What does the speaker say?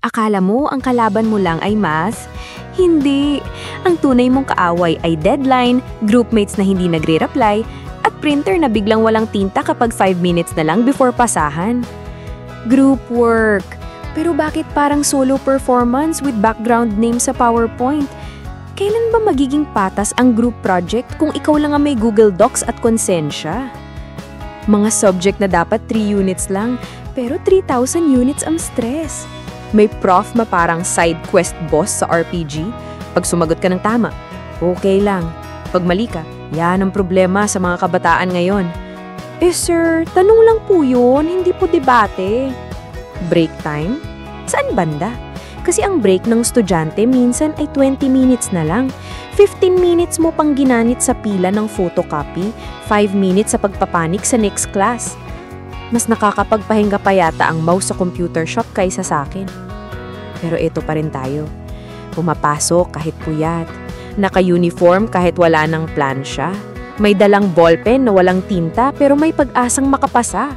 Akala mo ang kalaban mo lang ay math? Hindi. Ang tunay mong kaaway ay deadline, groupmates na hindi nagre-reply, at printer na biglang walang tinta kapag 5 minutes na lang before pasahan. Group work. Pero bakit parang solo performance with background name sa PowerPoint? Kailan ba magiging patas ang group project kung ikaw lang ang may Google Docs at konsensya? Mga subject na dapat 3 units lang, pero 3,000 units ang stress. May prof na parang side quest boss sa RPG. Pag sumagot ka ng tama, okay lang. Pag mali ka, yan ang problema sa mga kabataan ngayon. Sir, tanong lang po yun, hindi po debate. Break time? Saan banda? Kasi ang break ng estudyante minsan ay 20 minutes na lang. 15 minutes mo pang ginanit sa pila ng photocopy, 5 minutes sa pagpapanik sa next class. Mas nakakapagpahinga pa yata ang mouse sa computer shop kaysa sa akin. Pero ito pa rin tayo. Pumapasok kahit puyat. Naka-uniform kahit wala ng plansya. May dalang ballpen na walang tinta pero may pag-asang makapasa.